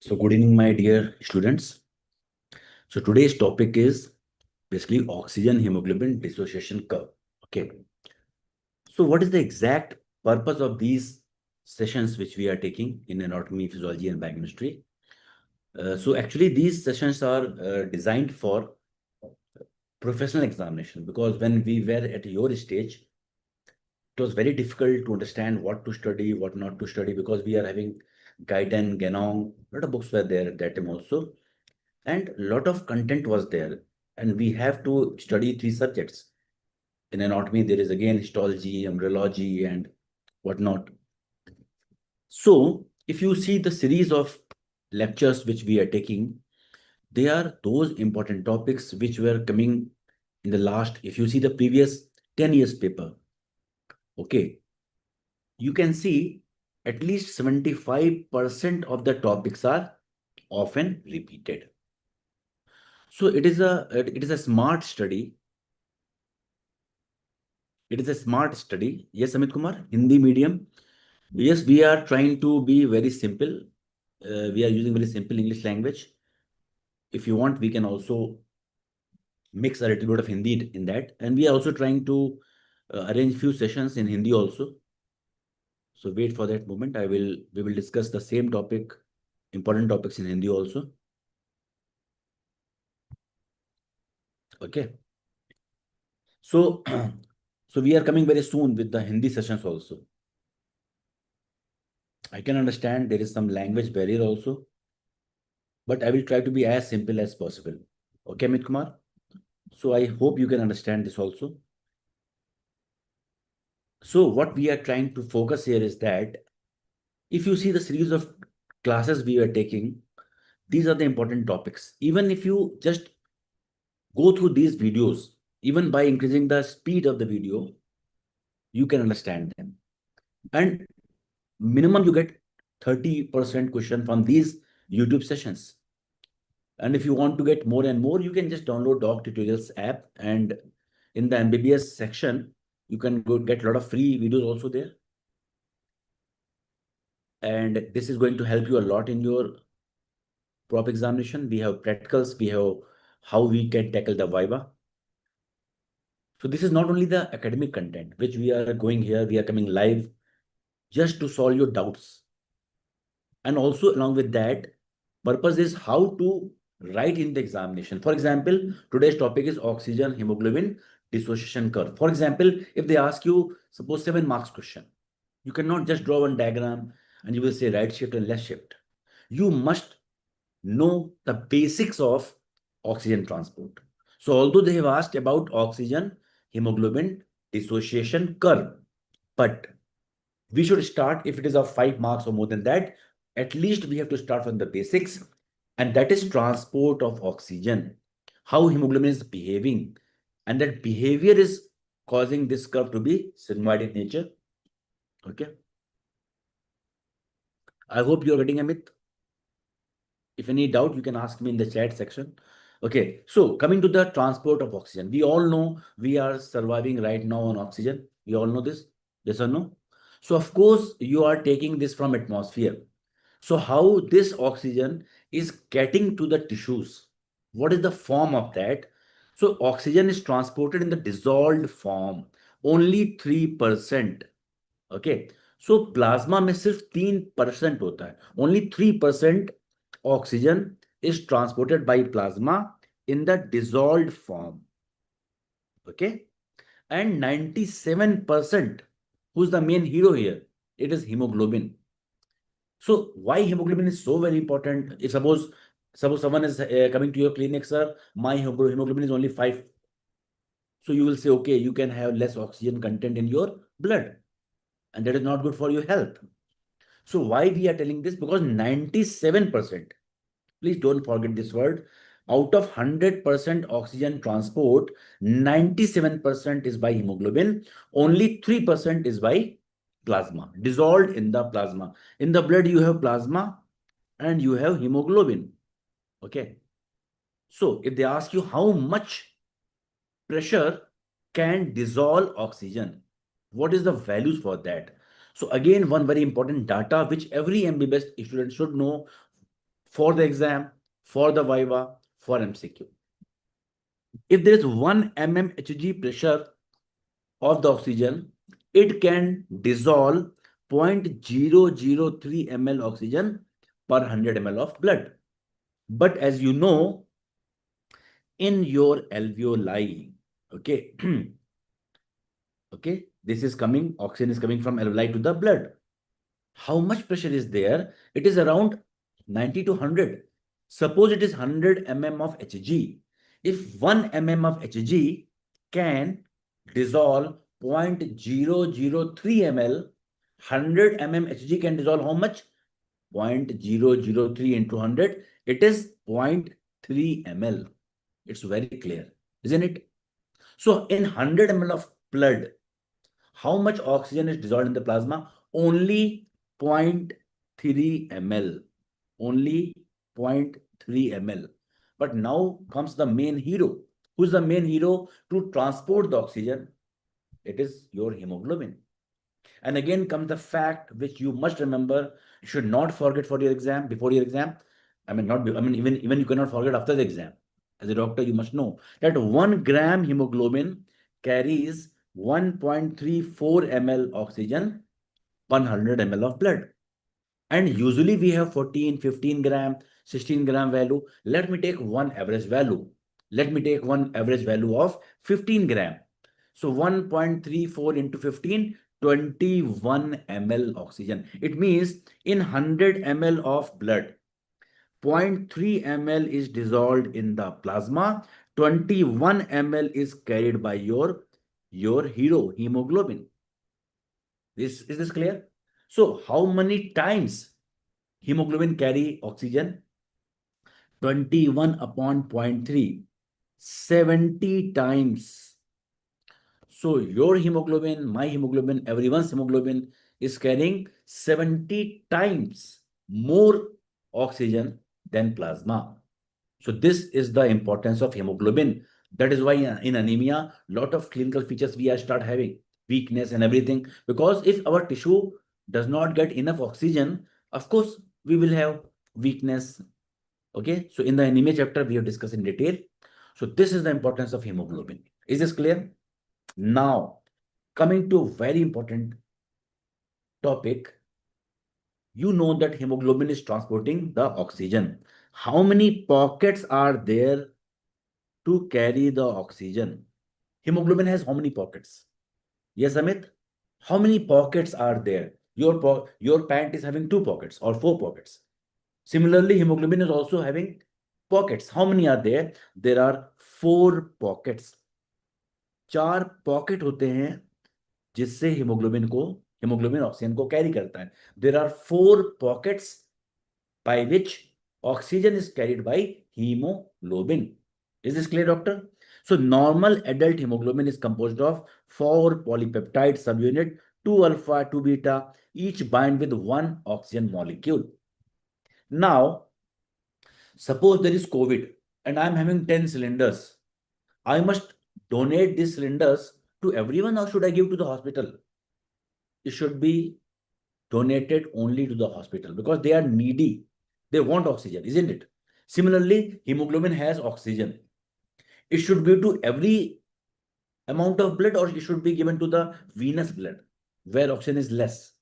So good evening, my dear students. So today's topic is basically oxygen hemoglobin dissociation curve. Okay. So what is the exact purpose of these sessions which we are taking in anatomy, physiology, and biochemistry? So actually, these sessions are designed for professional examination because when we were at your stage, it was very difficult to understand what to study, what not to study because we are having Gaiden, Ganong, a lot of books were there at that time also. And a lot of content was there, and we have to study three subjects. In anatomy there is again histology, embryology, and whatnot. So if you see the series of lectures which we are taking, they are those important topics which were coming in the last, if you see the previous 10 years paper, okay, you can see at least 75% of the topics are often repeated. So it is a smart study. It is a smart study. Yes, Amit Kumar, Hindi medium. Yes, we are trying to be very simple. We are using very simple English language. If you want, we can also mix a little bit of Hindi in that. And we are also trying to arrange few sessions in Hindi also. So wait for that moment. We will discuss the same topic, important topics in Hindi also. Okay. So, so we are coming very soon with the Hindi sessions also. I can understand there is some language barrier also, but I will try to be as simple as possible. Okay, Amit Kumar? So I hope you can understand this also. So what we are trying to focus here is that if you see the series of classes we are taking, these are the important topics. Even if you just go through these videos, even by increasing the speed of the video, you can understand them. And minimum you get 30% question from these YouTube sessions. And if you want to get more and more, you can just download DocTutorials app, and in the MBBS section, you can go get a lot of free videos also there. And this is going to help you a lot in your Prof examination. We have practicals, we have how we can tackle the Viva. So this is not only the academic content, which we are going here, we are coming live just to solve your doubts. And also along with that, purpose is how to write in the examination. For example, today's topic is oxygen hemoglobin dissociation curve. For example, if they ask you, suppose 7 marks question, you cannot just draw one diagram and you will say right shift and left shift. You must know the basics of oxygen transport. So although they have asked about oxygen hemoglobin dissociation curve, but we should start, if it is of 5 marks or more than that, at least we have to start from the basics, and that is transport of oxygen, how hemoglobin is behaving, and that behavior is causing this curve to be sigmoid in nature. Okay, I hope you are getting, Amit. If any doubt, you can ask me in the chat section. Okay, so coming to the transport of oxygen, we all know we are surviving right now on oxygen. We all know this, yes or no? So of course you are taking this from atmosphere. So how this oxygen is getting to the tissues? What is the form of that? So oxygen is transported in the dissolved form, only 3%. Okay. So plasma में सिर्फ 3% होता है. Only 3% oxygen is transported by plasma in the dissolved form. Okay. And 97%, who's the main hero here? It is hemoglobin. So why hemoglobin is so very important? If suppose someone is coming to your clinic, sir, my hemoglobin is only 5. So you will say, okay, you can have less oxygen content in your blood, and that is not good for your health. So why we are telling this? Because 97%, please don't forget this word, out of 100% oxygen transport, 97% is by hemoglobin, only 3% is by plasma, dissolved in the plasma. In the blood, you have plasma and you have hemoglobin. Okay. So if they ask you how much pressure can dissolve oxygen, what is the values for that? So again, one very important data which every MBBS student should know for the exam, for the Viva, for MCQ. If there is 1 mmHg pressure of the oxygen, it can dissolve 0.003 ml oxygen per 100 ml of blood. But as you know, in your alveoli, okay, okay, this is coming, oxygen is coming from alveoli to the blood. How much pressure is there? It is around 90 to 100. Suppose it is 100 mm of Hg. If 1 mm of Hg can dissolve 0.003 ml, 100 mm Hg can dissolve how much? 0.003 into 100, it is 0.3 ml. It's very clear, isn't it? So in 100 ml of blood, how much oxygen is dissolved in the plasma? Only 0.3 ml. Only 0.3 ml. But now comes the main hero. Who's the main hero to transport the oxygen? It is your hemoglobin. And again comes the fact which you must remember. You should not forget for your exam, before your exam. Even you cannot forget after the exam. As a doctor, you must know that 1 gram hemoglobin carries 1.34 ml oxygen per 100 ml of blood. And usually we have 14, 15 gram, 16 gram value. Let me take one average value. Let me take one average value of 15 gram. So 1.34 into 15, 21 ml oxygen. It means in 100 ml of blood, 0.3 ml is dissolved in the plasma, 21 ml is carried by your hero, hemoglobin. Is this clear? So how many times hemoglobin carry oxygen? 21 upon 0.3, 70 times. So your hemoglobin, my hemoglobin, everyone's hemoglobin is carrying 70 times more oxygen than plasma. So this is the importance of hemoglobin. That is why in anemia, lot of clinical features we are start having, weakness and everything. Because if our tissue does not get enough oxygen, of course, we will have weakness. Okay, so in the anemia chapter, we have discussed in detail. So this is the importance of hemoglobin. Is this clear? Now, coming to very important topic, you know that hemoglobin is transporting the oxygen. How many pockets are there to carry the oxygen? Hemoglobin has how many pockets? Yes, Amit? How many pockets are there? Your pant is having 2 pockets or 4 pockets. Similarly, hemoglobin is also having pockets. How many are there? There are 4 pockets. 4 pocket होते हैं जिससे hemoglobin oxygen को carry करता है. There are 4 pockets by which oxygen is carried by hemoglobin. Is this clear, doctor? So normal adult hemoglobin is composed of 4 polypeptide subunit, 2 alpha, 2 beta, each bind with 1 oxygen molecule. Now, suppose there is COVID and I am having 10 cylinders. I must donate these cylinders to everyone, or should I give to the hospital? It should be donated only to the hospital because they are needy. They want oxygen, isn't it? Similarly, hemoglobin has oxygen. It should be to every amount of blood, or it should be given to the venous blood where oxygen is less.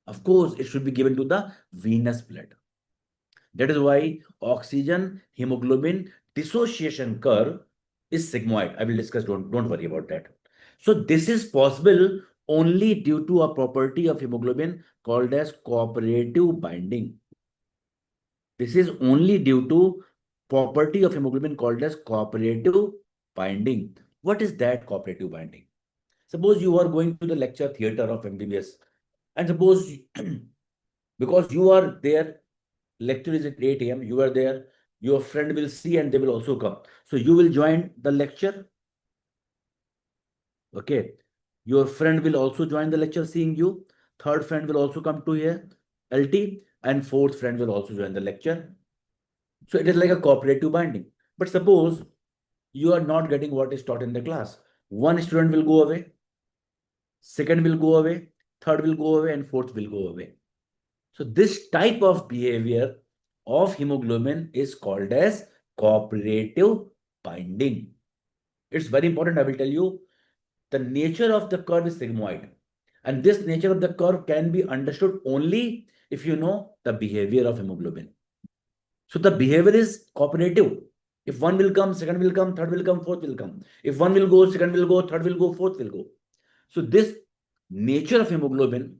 Of course, it should be given to the venous blood. That is why oxygen hemoglobin dissociation curve is sigmoid. I will discuss, don't worry about that. So this is possible only due to a property of hemoglobin called as cooperative binding. This is only due to property of hemoglobin called as cooperative binding. What is that cooperative binding? Suppose you are going to the lecture theater of MBBS, and suppose because you are there, lecture is at 8 a.m., you are there, your friend will see and they will also come. So you will join the lecture. Okay. Your friend will also join the lecture seeing you. Third friend will also come to here, LT, and fourth friend will also join the lecture. So it is like a cooperative binding. But suppose you are not getting what is taught in the class. One student will go away, second will go away, third will go away, and fourth will go away. So this type of behavior of hemoglobin is called as cooperative binding. It's very important. I will tell you the nature of the curve is sigmoid. And this nature of the curve can be understood only if you know the behavior of hemoglobin. So the behavior is cooperative. If one will come, second will come, third will come, fourth will come. If one will go, second will go, third will go, fourth will go. So this nature of hemoglobin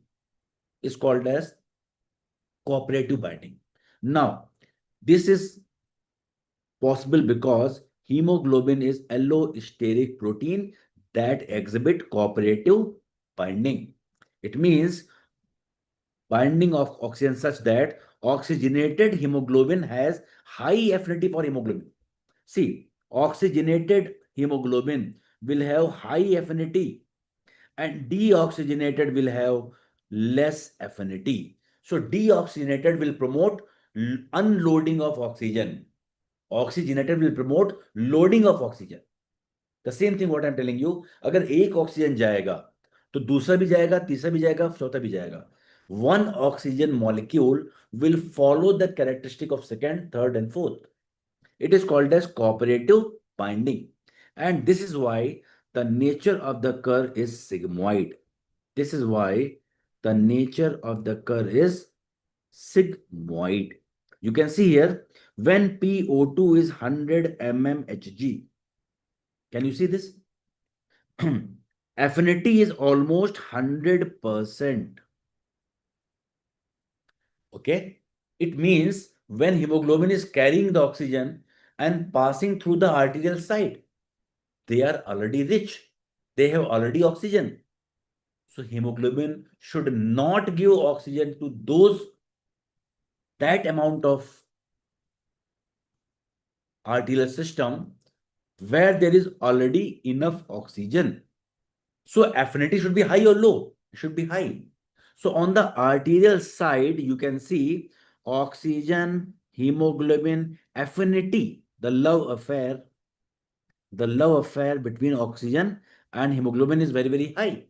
is called as cooperative binding. Now, this is possible because hemoglobin is allosteric protein that exhibit cooperative binding. It means binding of oxygen such that oxygenated hemoglobin has high affinity for hemoglobin. See, oxygenated hemoglobin will have high affinity and deoxygenated will have less affinity. So deoxygenated will promote unloading of oxygen. Oxygenated will promote loading of oxygen. The same thing what I'm telling you. अगर एक oxygen जाएगा तो दूसरा भी जाएगा, तीसरा भी जाएगा, चौथा भी जाएगा. One oxygen molecule will follow the characteristic of second, third, and fourth. It is called as cooperative binding. And this is why the nature of the curve is sigmoid. This is why the nature of the curve is sigmoid. You can see here when PO2 is 100 mmHg. Can you see this? Affinity is almost 100%. Okay? It means when hemoglobin is carrying the oxygen and passing through the arterial site, they are already rich. They have already oxygen. So hemoglobin should not give oxygen to that amount of arterial system where there is already enough oxygen. So affinity should be high or low? It should be high. So on the arterial side, you can see oxygen, hemoglobin, affinity, the love affair between oxygen and hemoglobin is very, very high.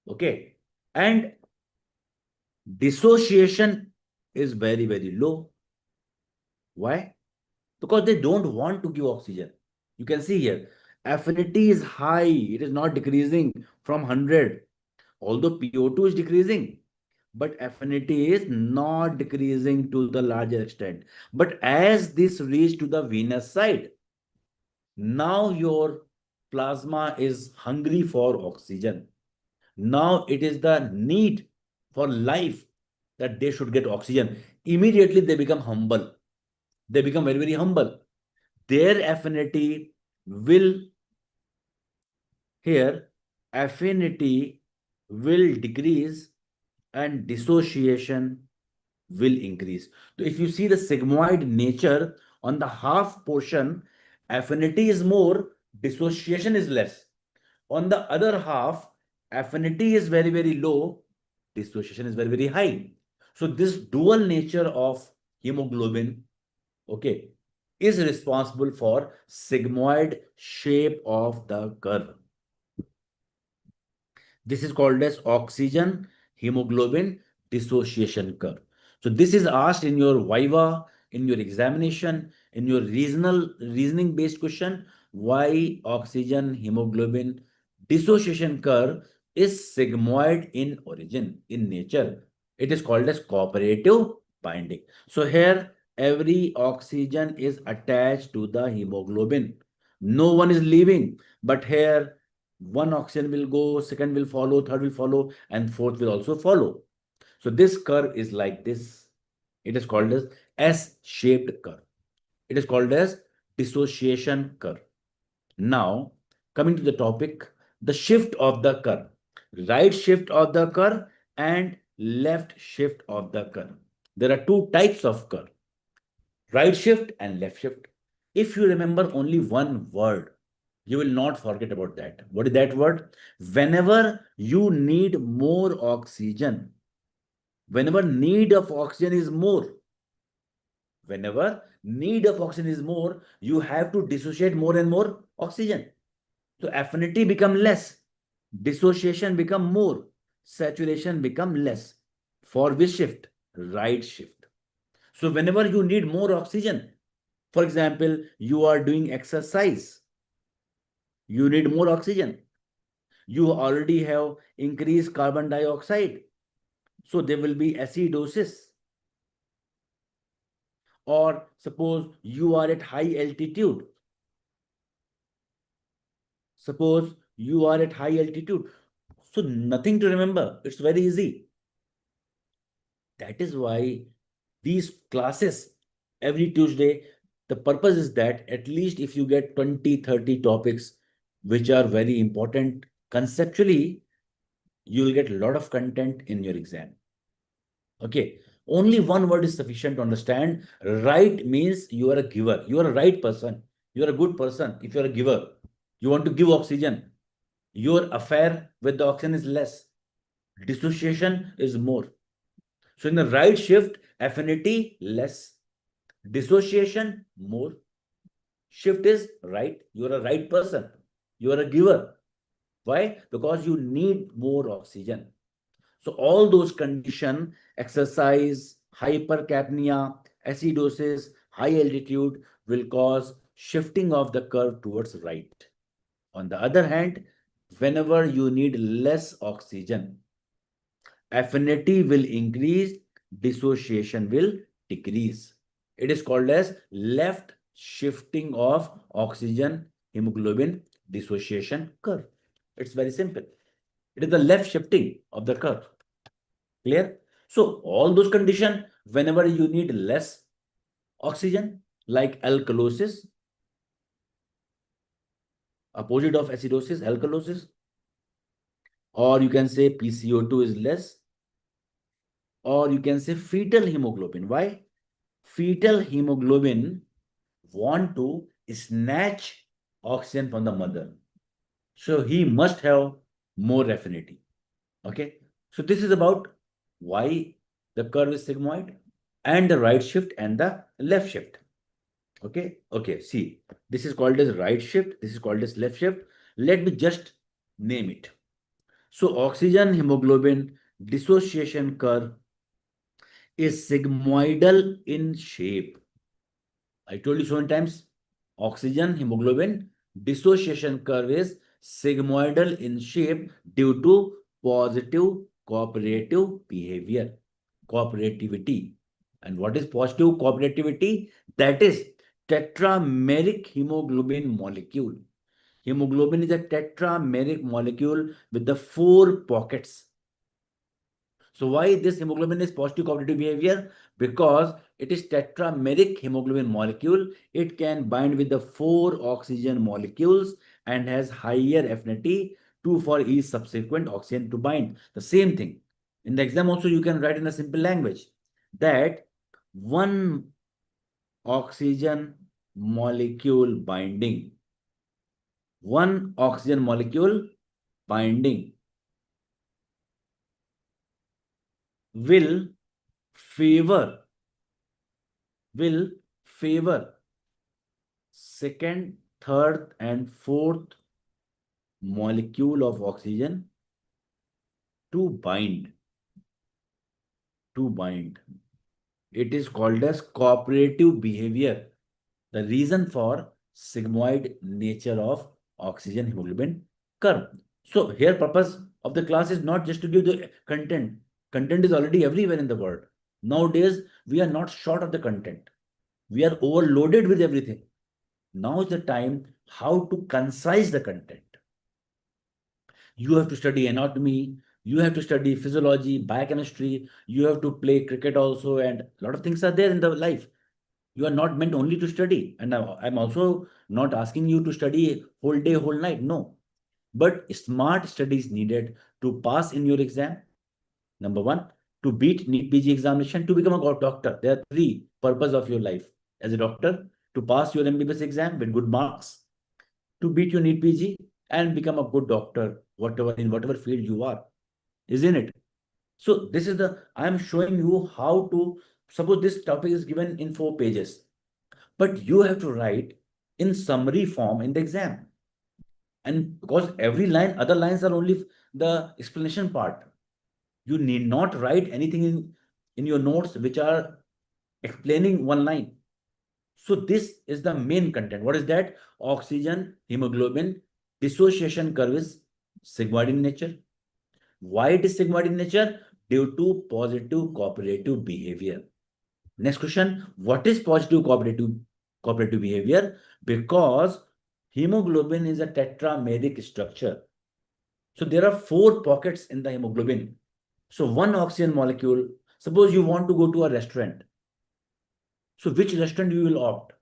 Okay. And dissociation is very, very low. Why? Because they don't want to give oxygen. You can see here, affinity is high. It is not decreasing from 100. Although PO2 is decreasing, but affinity is not decreasing to the larger extent. But as this reaches to the venous side, now your plasma is hungry for oxygen. Now it is the need for life that they should get oxygen. Immediately they become humble. They become very, very humble. Their affinity will here, affinity will decrease and dissociation will increase. So if you see the sigmoid nature on the half portion, affinity is more, dissociation is less. On the other half, affinity is very, very low, dissociation is very, very high. So this dual nature of hemoglobin, okay, is responsible for sigmoid shape of the curve. This is called as oxygen hemoglobin dissociation curve. So this is asked in your Viva, in your examination, in your reasoning based question, why oxygen hemoglobin dissociation curve is sigmoid in origin, in nature. It is called as cooperative binding. So here every oxygen is attached to the hemoglobin. No one is leaving, but here one oxygen will go, second will follow, third will follow, and fourth will also follow. So this curve is like this. It is called as S-shaped curve. It is called as dissociation curve. Now, coming to the topic, the shift of the curve. Right shift of the curve and left shift of the curve. There are two types of curve. Right shift and left shift. If you remember only one word, you will not forget about that. What is that word? Whenever you need more oxygen, whenever need of oxygen is more, whenever need of oxygen is more, you have to dissociate more and more oxygen. So affinity become less, dissociation become more, saturation become less. For which shift? Right shift. So whenever you need more oxygen, for example, you are doing exercise, you need more oxygen. You already have increased carbon dioxide. So there will be acidosis. Or suppose you are at high altitude. Suppose you are at high altitude. So nothing to remember. It's very easy. That is why these classes every Tuesday, the purpose is that at least if you get 20, 30 topics which are very important conceptually, you will get a lot of content in your exam. Okay. Only one word is sufficient to understand. Right means you are a giver. You are a right person. You are a good person if you are a giver. You want to give oxygen. Your affair with the oxygen is less. Dissociation is more. So in the right shift, affinity less. Dissociation more. Shift is right. You are a right person. You are a giver. Why? Because you need more oxygen. So all those condition, exercise, hypercapnia, acidosis, high altitude will cause shifting of the curve towards right. On the other hand, whenever you need less oxygen, affinity will increase, dissociation will decrease. It is called as left shifting of oxygen hemoglobin dissociation curve. It's very simple. It is the left shifting of the curve. Clear? So all those conditions, whenever you need less oxygen, like alkalosis, opposite of acidosis, alkalosis, or you can say PCO2 is less, or you can say fetal hemoglobin. Why? Fetal hemoglobin want to snatch oxygen from the mother. So he must have more affinity. Okay. So this is about why the curve is sigmoid and the right shift and the left shift. Okay. Okay. See, this is called as right shift. This is called as left shift. Let me just name it. So oxygen hemoglobin dissociation curve is sigmoidal in shape. I told you so many times, oxygen hemoglobin dissociation curve is sigmoidal in shape due to positive cooperative behavior, cooperativity. And what is positive cooperativity? That is tetrameric hemoglobin molecule. Hemoglobin is a tetrameric molecule with the 4 pockets. So why this hemoglobin is positive cooperative behavior? Because it is tetrameric hemoglobin molecule. It can bind with the 4 oxygen molecules and has higher affinity to for each subsequent oxygen to bind. The same thing. In the exam also you can write in a simple language that one oxygen molecule binding, one oxygen molecule binding will favor will favor second, third, and fourth molecule of oxygen to bind. To bind. It is called as cooperative behavior. The reason for sigmoid nature of oxygen hemoglobin curve. So here purpose of the class is not just to give the content. Content is already everywhere in the world. Nowadays, we are not short of the content. We are overloaded with everything. Now is the time how to concise the content. You have to study anatomy, you have to study physiology, biochemistry, you have to play cricket also, and a lot of things are there in the life. You are not meant only to study. And I'm also not asking you to study whole day, whole night. No. But smart study is needed to pass in your exam. Number one, to beat NEET PG examination, to become a doctor. There are 3 purposes of your life as a doctor: to pass your MBBS exam with good marks, to beat your NEET PG, and become a good doctor, whatever in whatever field you are, isn't it? So this is the I am showing you how to suppose this topic is given in 4 pages, but you have to write in summary form in the exam. And because every line, other lines are only the explanation part. You need not write anything in your notes which are explaining one line. So this is the main content. What is that? Oxygen, hemoglobin, dissociation curve is sigmoid in nature. Why it is sigmoid in nature? Due to positive cooperative behavior. Next question, what is positive cooperative behavior? Because hemoglobin is a tetrameric structure. So there are 4 pockets in the hemoglobin. So one oxygen molecule, suppose you want to go to a restaurant. So which restaurant you will opt?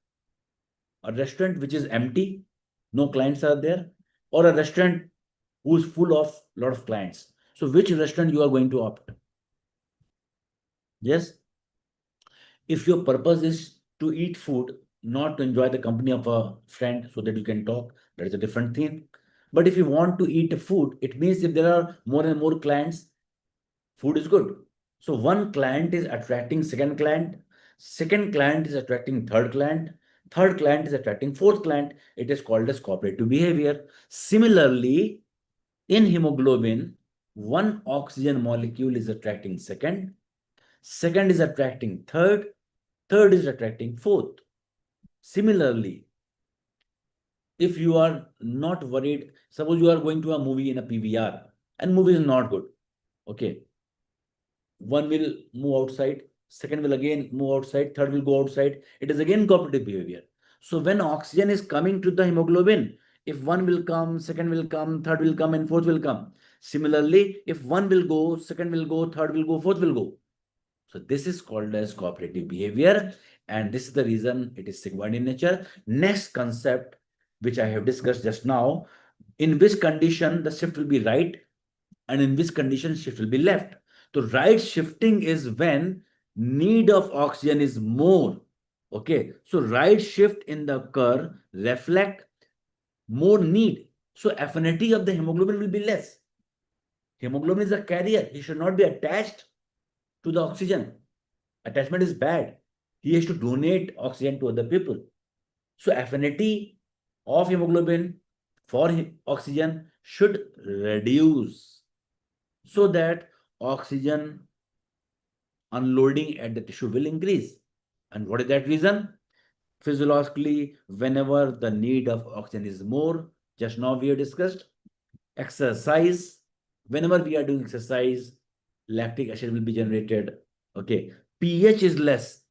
A restaurant which is empty, no clients are there, or a restaurant who is full of lot of clients. So which restaurant you are going to opt? Yes. If your purpose is to eat food, not to enjoy the company of a friend so that you can talk, that is a different thing. But if you want to eat food, it means if there are more and more clients, food is good. So one client is attracting second client is attracting third client is attracting fourth client. It is called as cooperative behavior. Similarly, in hemoglobin, one oxygen molecule is attracting second is attracting third is attracting fourth. Similarly, if you are not worried, suppose you are going to a movie in a PVR and movie is not good. Okay. One will move outside, second will again move outside, third will go outside. It is again cooperative behavior. So when oxygen is coming to the hemoglobin, if one will come, second will come, third will come, and fourth will come. Similarly, if one will go, second will go, third will go, fourth will go. So this is called as cooperative behavior, and this is the reason it is sigmoid in nature. Next concept, which I have discussed just now, in which condition the shift will be right, and in which condition shift will be left. So right shifting is when need of oxygen is more. Okay, so right shift in the curve reflect more need. So affinity of the hemoglobin will be less. Hemoglobin is a carrier. He should not be attached to the oxygen. Attachment is bad. He has to donate oxygen to other people. So affinity of hemoglobin for oxygen should reduce so that oxygen unloading at the tissue will increase. And what is that reason? Physiologically, whenever the need of oxygen is more, just now we have discussed, exercise, whenever we are doing exercise, lactic acid will be generated. Okay, pH is less.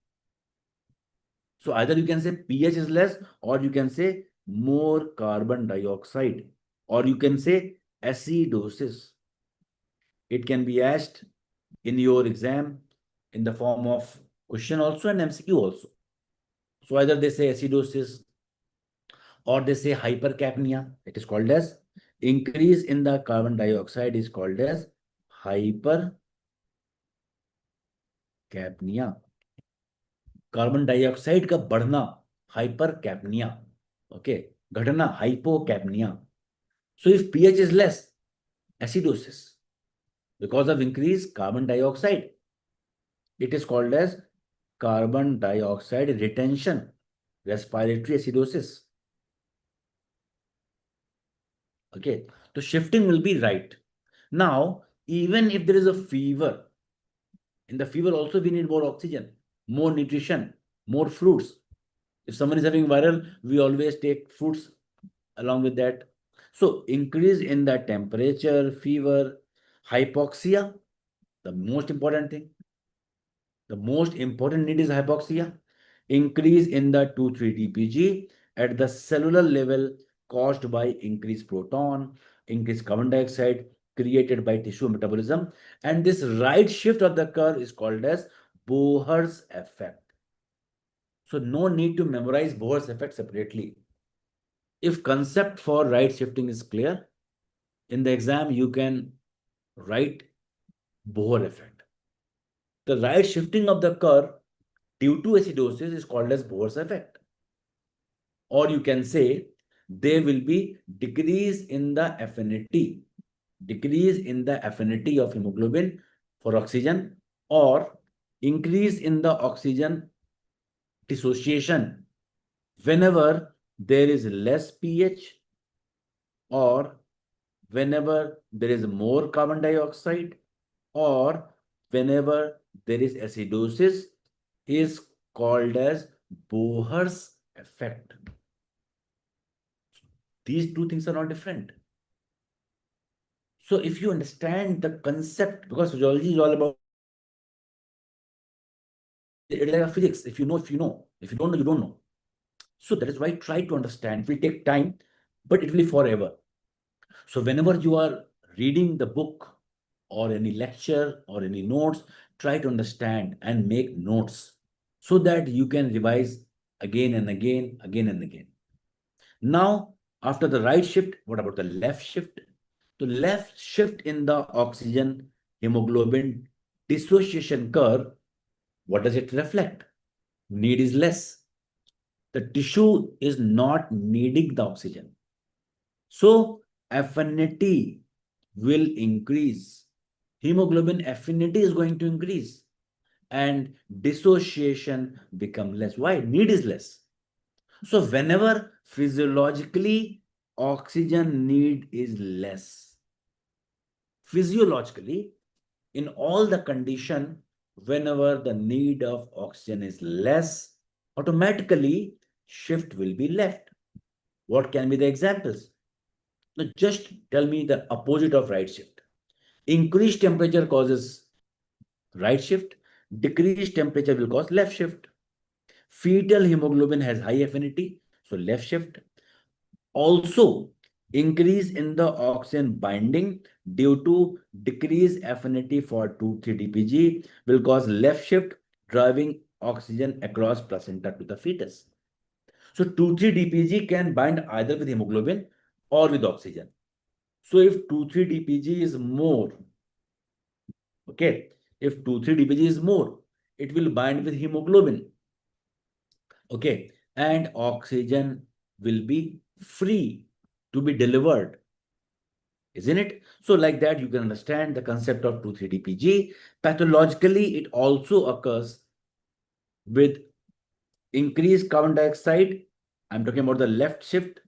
So either you can say pH is less, or you can say more carbon dioxide, or you can say acidosis. It can be asked in your exam in the form of question also and MCQ also. So either they say acidosis or they say hypercapnia. It is called as increase in the carbon dioxide is called as hypercapnia. Carbon dioxide का बढ़ना hypercapnia. Okay, घटना hypocapnia. So if pH is less, acidosis because of increased carbon dioxide. It is called as carbon dioxide retention, respiratory acidosis. Okay, so shifting will be right. Now, even if there is a fever, in the fever also we need more oxygen, more nutrition, more fruits. If someone is having viral, we always take fruits along with that. So increase in the temperature, fever, hypoxia, the most important thing. The most important need is hypoxia. Increase in the 2,3-DPG at the cellular level caused by increased proton, increased carbon dioxide created by tissue metabolism. And this right shift of the curve is called as Bohr's effect. So no need to memorize Bohr's effect separately. If concept for right shifting is clear, in the exam you can write Bohr effect. The right shifting of the curve due to acidosis is called as Bohr's effect. Or you can say there will be decrease in the affinity of hemoglobin for oxygen, or increase in the oxygen dissociation whenever there is less pH, or whenever there is more carbon dioxide, or whenever there is acidosis is called as Bohr's effect. These two things are not different. So if you understand the concept, because physiology is all about, it's like a physics. If you know, you know. If you don't know, you don't know. So that is why try to understand. It will take time, but it will be forever. So whenever you are reading the book or any lecture or any notes, try to understand and make notes so that you can revise again and again, again and again. Now, after the right shift, what about the left shift? The left shift in the oxygen hemoglobin dissociation curve, what does it reflect? Need is less. The tissue is not needing the oxygen. So affinity will increase. Hemoglobin affinity is going to increase and dissociation become less. Why? Need is less. So whenever physiologically oxygen need is less, physiologically in all the condition, whenever the need of oxygen is less, automatically shift will be left. What can be the examples? Now just tell me the opposite of right shift. Increased temperature causes right shift, decreased temperature will cause left shift. Fetal hemoglobin has high affinity, so left shift. Also, increase in the oxygen binding due to decreased affinity for 2,3-DPG will cause left shift, driving oxygen across placenta to the fetus. So 2,3-DPG can bind either with hemoglobin or with oxygen. So if 2,3-DPG is more, okay, if 2,3-DPG is more, it will bind with hemoglobin, okay, and oxygen will be free to be delivered, isn't it? So like that, you can understand the concept of 2,3-DPG. Pathologically, it also occurs with increased carbon dioxide. I'm talking about the left shift.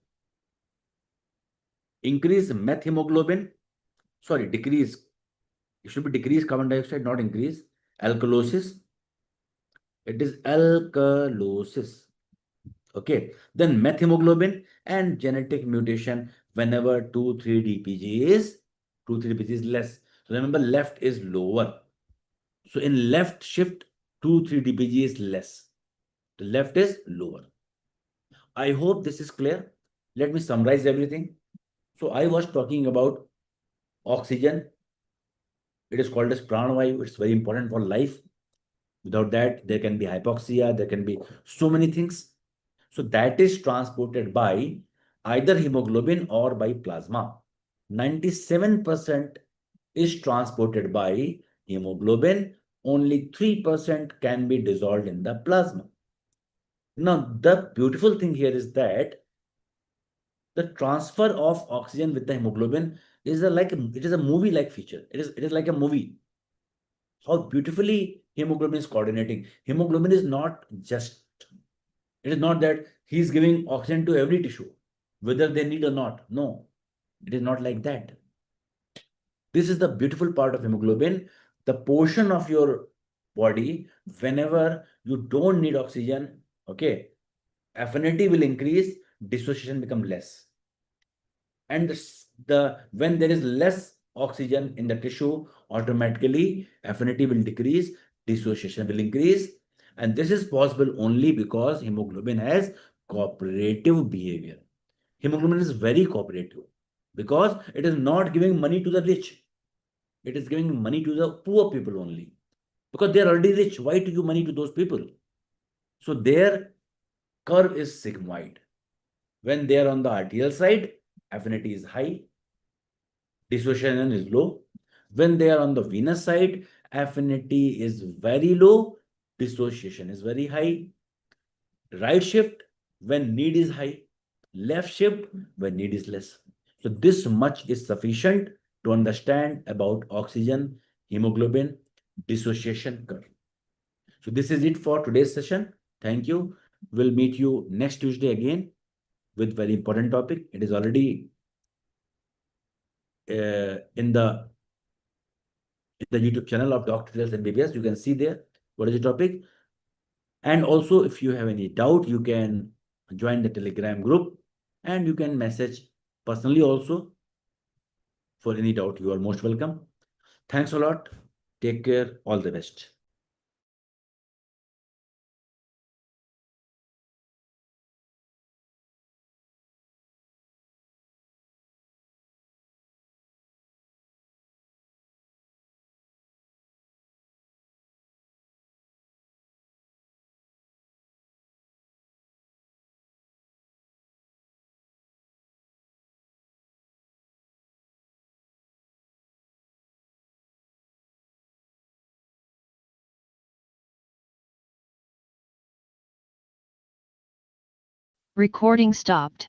Increase methemoglobin, sorry, decrease. It should be decrease carbon dioxide, not increase. Alkalosis. It is alkalosis. Okay. Then methemoglobin and genetic mutation whenever 2,3-DPG is 2,3-DPG is less. So remember, left is lower. So in left shift, 2,3-DPG is less. The left is lower. I hope this is clear. Let me summarize everything. So I was talking about oxygen. It is called as pranavayu. It's very important for life. Without that, there can be hypoxia, there can be so many things. So that is transported by either hemoglobin or by plasma. 97% is transported by hemoglobin. Only 3% can be dissolved in the plasma. Now, the beautiful thing here is that the transfer of oxygen with the hemoglobin is it is a movie-like feature. It is like a movie. How beautifully hemoglobin is coordinating. Hemoglobin is not just, it is not that he is giving oxygen to every tissue, whether they need or not. No, it is not like that. This is the beautiful part of hemoglobin. The portion of your body, whenever you don't need oxygen, okay, affinity will increase, dissociation become less. And when there is less oxygen in the tissue, automatically affinity will decrease, dissociation will increase. And this is possible only because hemoglobin has cooperative behavior. Hemoglobin is very cooperative because it is not giving money to the rich. It is giving money to the poor people only because they are already rich. Why to give money to those people? So their curve is sigmoid. When they are on the arterial side, affinity is high, dissociation is low. When they are on the venous side, affinity is very low, dissociation is very high. Right shift when need is high, left shift when need is less. So this much is sufficient to understand about oxygen, hemoglobin, dissociation curve. So this is it for today's session. Thank you. We'll meet you next Tuesday again with very important topic. It is already in the YouTube channel of DocTutorials MBBS. You can see there what is the topic. And also, if you have any doubt, you can join the Telegram group and you can message personally also. For any doubt, you are most welcome. Thanks a lot. Take care. All the best. Recording stopped.